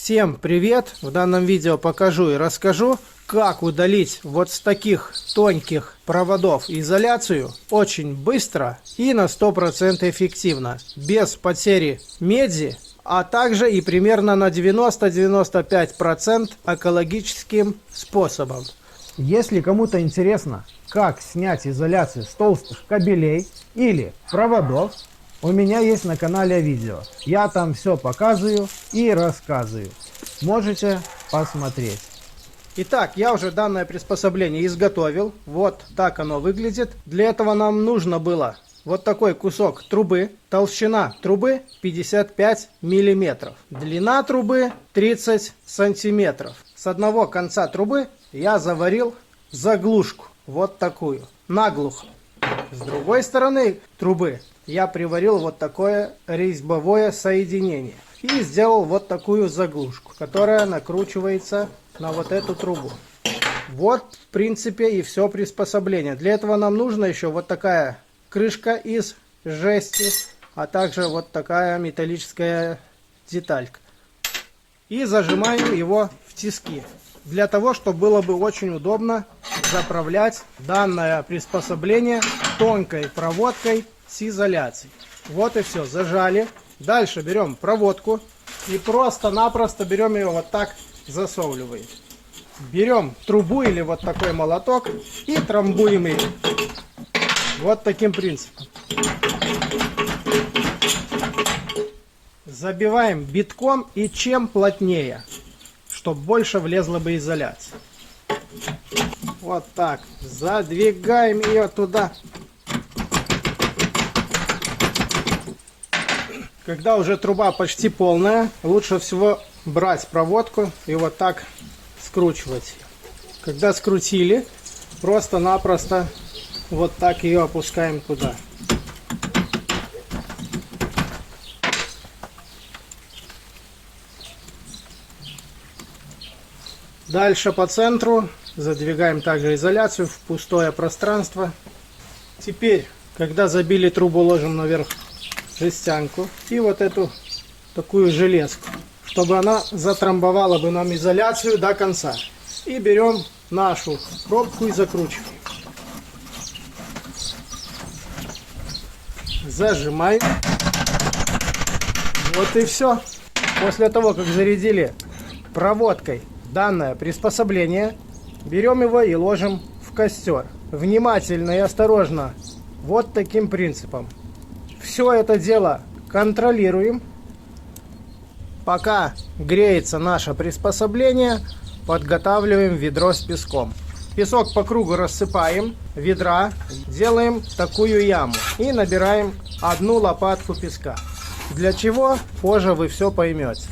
Всем привет! В данном видео покажу и расскажу, как удалить вот с таких тонких проводов изоляцию очень быстро и на 100% эффективно, без потери меди, а также и примерно на 90-95% экологическим способом. Если кому-то интересно, как снять изоляцию с толстых кабелей или проводов, у меня есть на канале видео. Я там все показываю и рассказываю. Можете посмотреть. Итак, я уже данное приспособление изготовил. Вот так оно выглядит. Для этого нам нужно было вот такой кусок трубы. Толщина трубы 55 миллиметров. Длина трубы 30 сантиметров. С одного конца трубы я заварил заглушку. Вот такую. Наглухо. С другой стороны трубы я приварил вот такое резьбовое соединение. И сделал вот такую заглушку, которая накручивается на вот эту трубу. Вот, в принципе, и все приспособление. Для этого нам нужна еще вот такая крышка из жести, а также вот такая металлическая деталька. И зажимаем его в тиски. Для того, чтобы было бы очень удобно заправлять данное приспособление тонкой проводкой с изоляцией. Вот и все, зажали. Дальше берем проводку и просто-напросто берем ее вот так, засовываем. Берем трубу или вот такой молоток и трамбуем ее. Вот таким принципом. Забиваем битком и чем плотнее, чтобы больше влезла бы изоляция. Вот так. Задвигаем ее туда. Когда уже труба почти полная, лучше всего брать проводку и вот так скручивать. Когда скрутили, просто-напросто вот так ее опускаем туда. Дальше по центру задвигаем также изоляцию в пустое пространство. Теперь, когда забили трубу, ложим наверх жестянку и вот эту такую железку, чтобы она затрамбовала бы нам изоляцию до конца. И берем нашу пробку и закручиваем. Зажимаем. Вот и все. После того, как зарядили проводкой данное приспособление, берем его и ложим в костер. Внимательно и осторожно, вот таким принципом. Все это дело контролируем. Пока греется наше приспособление, подготавливаем ведро с песком. Песок по кругу рассыпаем, ведра делаем такую яму и набираем 1 лопатку песка. Для чего? Позже вы все поймете.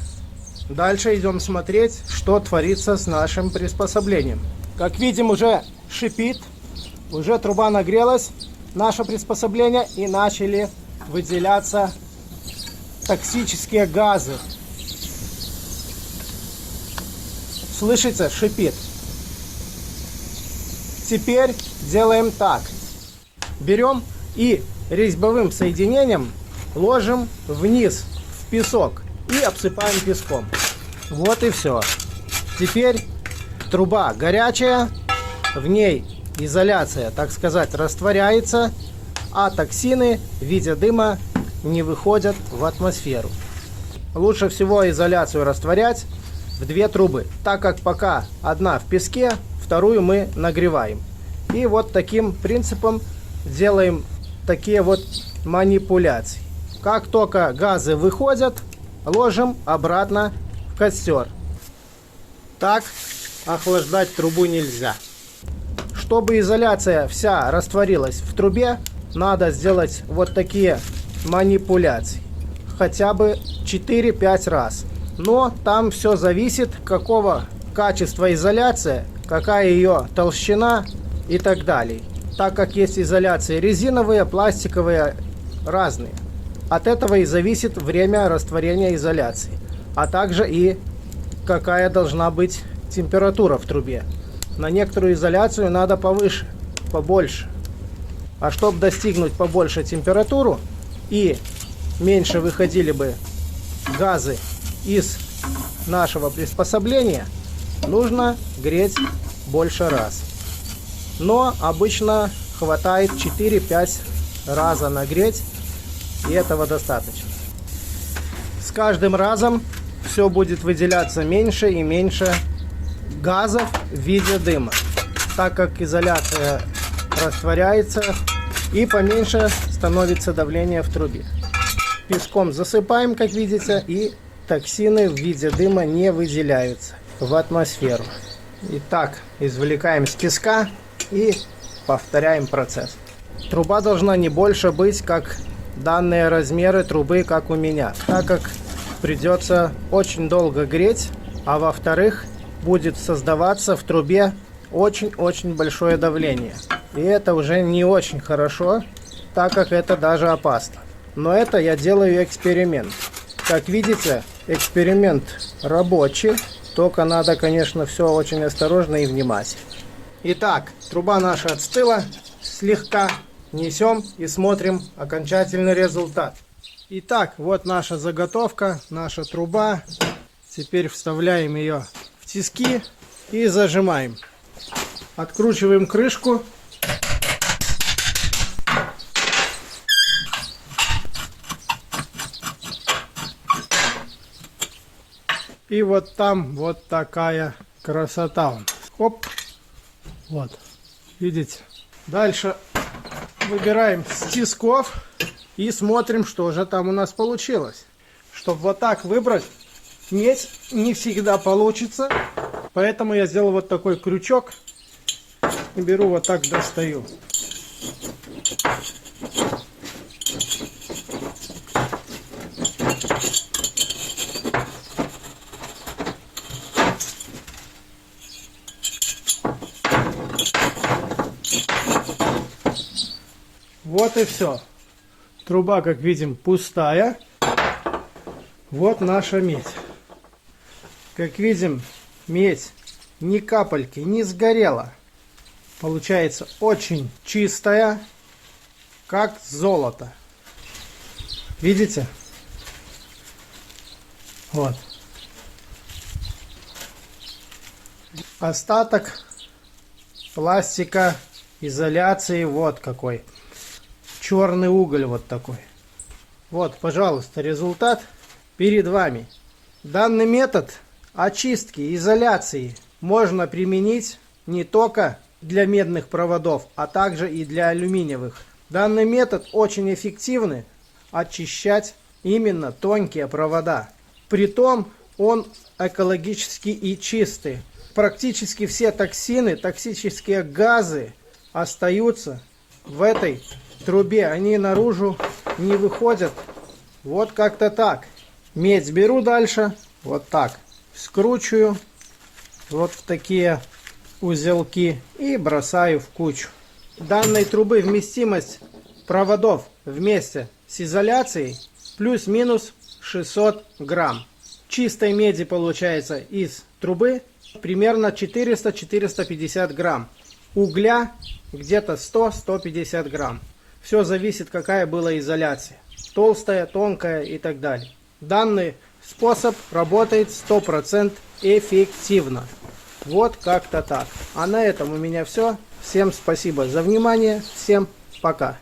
Дальше идем смотреть, что творится с нашим приспособлением. Как видим, уже шипит, уже труба нагрелась, наше приспособление, и начали выделяться токсические газы. Слышите, шипит. Теперь делаем так. Берем и резьбовым соединением ложим вниз в песок и обсыпаем песком. Вот и все. Теперь труба горячая, в ней изоляция, так сказать, растворяется, а токсины в виде дыма не выходят в атмосферу. Лучше всего изоляцию растворять в 2 трубы, так как пока одна в песке, вторую мы нагреваем. И вот таким принципом делаем такие вот манипуляции. Как только газы выходят, ложим обратно в костер. Так охлаждать трубу нельзя. Чтобы изоляция вся растворилась в трубе, надо сделать вот такие манипуляции. Хотя бы 4-5 раз. Но там все зависит, какого качества изоляция, какая ее толщина и так далее. Так как есть изоляции резиновые, пластиковые, разные. От этого и зависит время растворения изоляции. А также и какая должна быть температура в трубе. На некоторую изоляцию надо повыше, побольше. А чтобы достигнуть побольше температуру и меньше выходили бы газы из нашего приспособления нужно греть больше раз. Но обычно хватает 4-5 раза нагреть, и этого достаточно. С каждым разом все будет выделяться меньше и меньше газов в виде дыма, так как изоляция растворяется и поменьше становится давление в трубе. Песком засыпаем, как видите, и токсины в виде дыма не выделяются в атмосферу. Итак, извлекаем с песка и повторяем процесс. Труба должна не больше быть, как данные размеры трубы, как у меня, так как придется очень долго греть, а во-вторых, будет создаваться в трубе очень-очень большое давление. И это уже не очень хорошо, так как это даже опасно. Но это я делаю эксперимент. Как видите, эксперимент рабочий, только надо, конечно, все очень осторожно и внимательно. Итак, труба наша отстыла, слегка несем и смотрим окончательный результат. Итак, вот наша заготовка, наша труба. Теперь вставляем ее в тиски и зажимаем. Откручиваем крышку. И вот там вот такая красота. Хоп. Вот. Видите? Дальше выбираем с тисков и смотрим, что же там у нас получилось. Чтобы вот так выбрать медь не всегда получится. Поэтому я сделал вот такой крючок. И беру вот так, достаю. Вот и все. Труба, как видим, пустая. Вот наша медь. Как видим, медь ни капельки не сгорела. Получается очень чистая, как золото. Видите? Вот. Остаток пластика, изоляции вот какой. Черный уголь вот такой. Вот, пожалуйста, результат перед вами. Данный метод очистки, изоляции можно применить не только для медных проводов, а также и для алюминиевых. Данный метод очень эффективный очищать именно тонкие провода. Притом он экологически и чистый. Практически все токсины, токсические газы остаются в этой трубе. Они наружу не выходят. Вот как-то так. Медь беру дальше. Вот так. Скручиваю. Вот в такие узелки. И бросаю в кучу. Данной трубы вместимость проводов вместе с изоляцией плюс-минус 600 грамм. Чистой меди получается из трубы примерно 400-450 грамм. Угля где-то 100-150 грамм. Все зависит, какая была изоляция. Толстая, тонкая и так далее. Данный способ работает 100% эффективно. Вот как-то так. А на этом у меня все. Всем спасибо за внимание. Всем пока.